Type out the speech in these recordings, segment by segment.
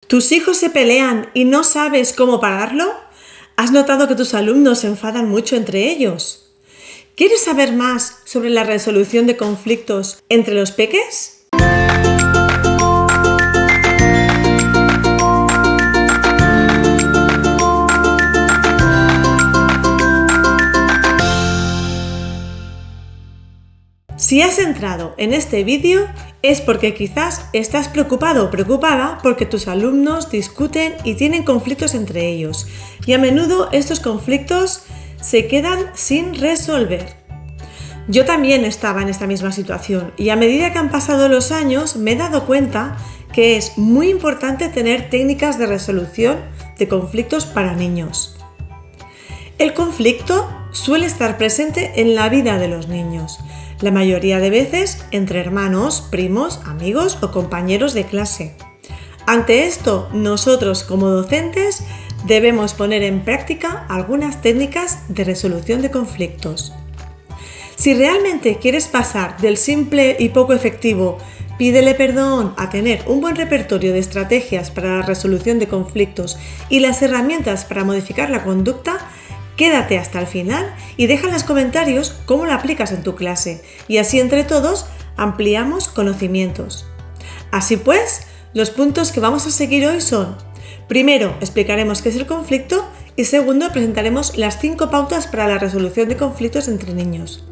¿Tus hijos se pelean y no sabes cómo pararlo? ¿Has notado que tus alumnos se enfadan mucho entre ellos? ¿Quieres saber más sobre la resolución de conflictos entre los peques? Si has entrado en este vídeo es porque quizás estás preocupado o preocupada porque tus alumnos discuten y tienen conflictos entre ellos, y a menudo estos conflictos se quedan sin resolver. Yo también estaba en esta misma situación y a medida que han pasado los años me he dado cuenta que es muy importante tener técnicas de resolución de conflictos para niños. El conflicto suele estar presente en la vida de los niños, la mayoría de veces entre hermanos, primos, amigos o compañeros de clase. Ante esto, nosotros como docentes debemos poner en práctica algunas técnicas de resolución de conflictos. Si realmente quieres pasar del simple y poco efectivo "pídele perdón" a tener un buen repertorio de estrategias para la resolución de conflictos y las herramientas para modificar la conducta, quédate hasta el final y deja en los comentarios cómo la aplicas en tu clase, y así entre todos ampliamos conocimientos. Así pues, los puntos que vamos a seguir hoy son: primero, explicaremos qué es el conflicto, y segundo, presentaremos las 5 pautas para la resolución de conflictos entre niños.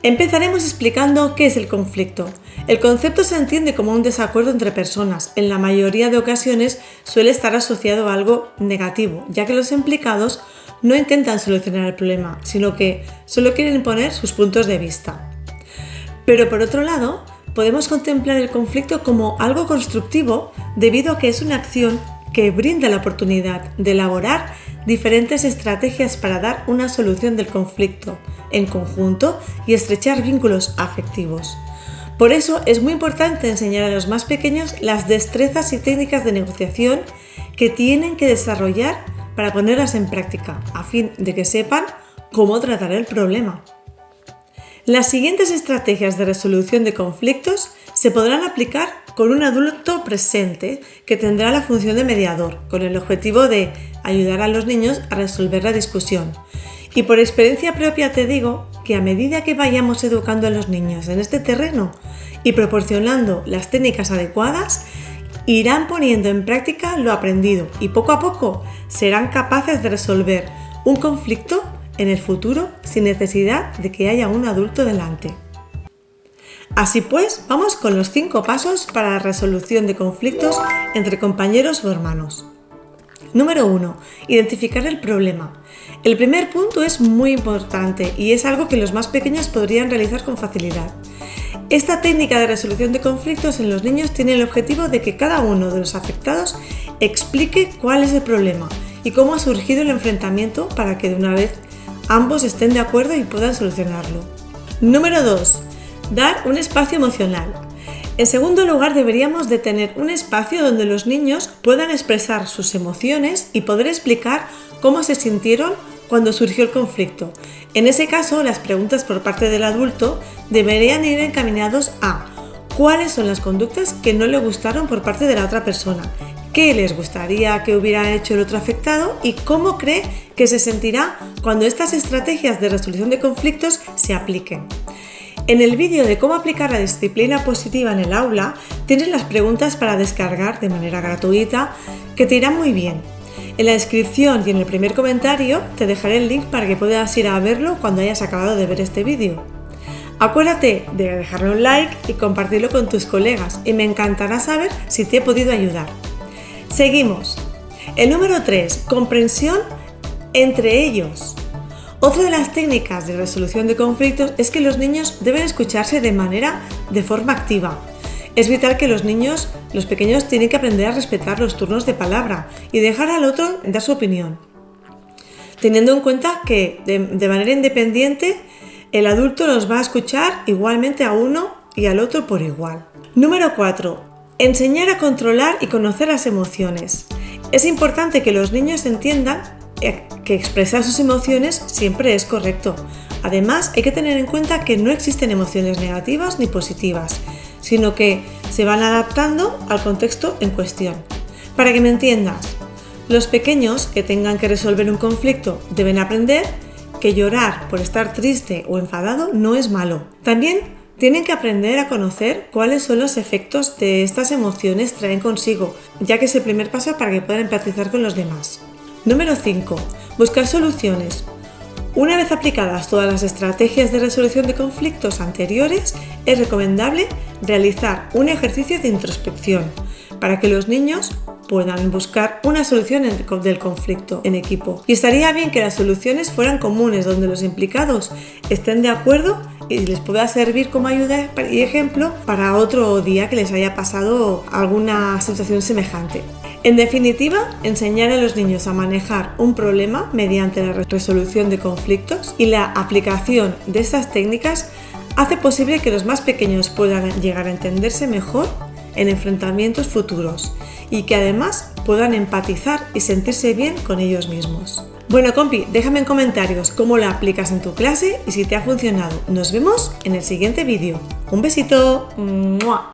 Empezaremos explicando qué es el conflicto. El concepto se entiende como un desacuerdo entre personas. En la mayoría de ocasiones suele estar asociado a algo negativo, ya que los implicados no intentan solucionar el problema, sino que solo quieren imponer sus puntos de vista. Pero por otro lado, podemos contemplar el conflicto como algo constructivo debido a que es una acción que brinda la oportunidad de elaborar diferentes estrategias para dar una solución del conflicto en conjunto y estrechar vínculos afectivos. Por eso es muy importante enseñar a los más pequeños las destrezas y técnicas de negociación que tienen que desarrollar para ponerlas en práctica, a fin de que sepan cómo tratar el problema. Las siguientes estrategias de resolución de conflictos se podrán aplicar con un adulto presente que tendrá la función de mediador, con el objetivo de ayudar a los niños a resolver la discusión. Y por experiencia propia te digo que a medida que vayamos educando a los niños en este terreno y proporcionando las técnicas adecuadas, irán poniendo en práctica lo aprendido y poco a poco serán capaces de resolver un conflicto en el futuro sin necesidad de que haya un adulto delante. Así pues, vamos con los 5 pasos para la resolución de conflictos entre compañeros o hermanos. Número 1. Identificar el problema. El primer punto es muy importante y es algo que los más pequeños podrían realizar con facilidad. Esta técnica de resolución de conflictos en los niños tiene el objetivo de que cada uno de los afectados explique cuál es el problema y cómo ha surgido el enfrentamiento para que de una vez ambos estén de acuerdo y puedan solucionarlo. Número 2. Dar un espacio emocional. En segundo lugar, deberíamos de tener un espacio donde los niños puedan expresar sus emociones y poder explicar cómo se sintieron cuando surgió el conflicto. En ese caso, las preguntas por parte del adulto deberían ir encaminados a cuáles son las conductas que no le gustaron por parte de la otra persona, qué les gustaría que hubiera hecho el otro afectado y cómo cree que se sentirá cuando estas estrategias de resolución de conflictos se apliquen. En el vídeo de cómo aplicar la disciplina positiva en el aula tienes las preguntas para descargar de manera gratuita que te irán muy bien. En la descripción y en el primer comentario te dejaré el link para que puedas ir a verlo cuando hayas acabado de ver este vídeo. Acuérdate de dejarle un like y compartirlo con tus colegas y me encantará saber si te he podido ayudar. Seguimos. El número 3. Comprensión entre ellos. Otra de las técnicas de resolución de conflictos es que los niños deben escucharse de forma activa. Es vital que los pequeños tienen que aprender a respetar los turnos de palabra y dejar al otro dar su opinión, teniendo en cuenta que de manera independiente el adulto los va a escuchar igualmente a uno y al otro por igual. Número 4. Enseñar a controlar y conocer las emociones. Es importante que los niños entiendan que expresar sus emociones siempre es correcto. Además, hay que tener en cuenta que no existen emociones negativas ni positivas, sino que se van adaptando al contexto en cuestión. Para que me entiendas, los pequeños que tengan que resolver un conflicto deben aprender que llorar por estar triste o enfadado no es malo. También tienen que aprender a conocer cuáles son los efectos de estas emociones traen consigo, ya que es el primer paso para que puedan empatizar con los demás. Número 5. Buscar soluciones. Una vez aplicadas todas las estrategias de resolución de conflictos anteriores, es recomendable realizar un ejercicio de introspección para que los niños puedan buscar una solución del conflicto en equipo. Y estaría bien que las soluciones fueran comunes, donde los implicados estén de acuerdo y les pueda servir como ayuda y ejemplo para otro día que les haya pasado alguna situación semejante. En definitiva, enseñar a los niños a manejar un problema mediante la resolución de conflictos y la aplicación de estas técnicas hace posible que los más pequeños puedan llegar a entenderse mejor en enfrentamientos futuros y que además puedan empatizar y sentirse bien con ellos mismos. Bueno, compi, déjame en comentarios cómo la aplicas en tu clase y si te ha funcionado. Nos vemos en el siguiente vídeo. ¡Un besito! ¡Mua!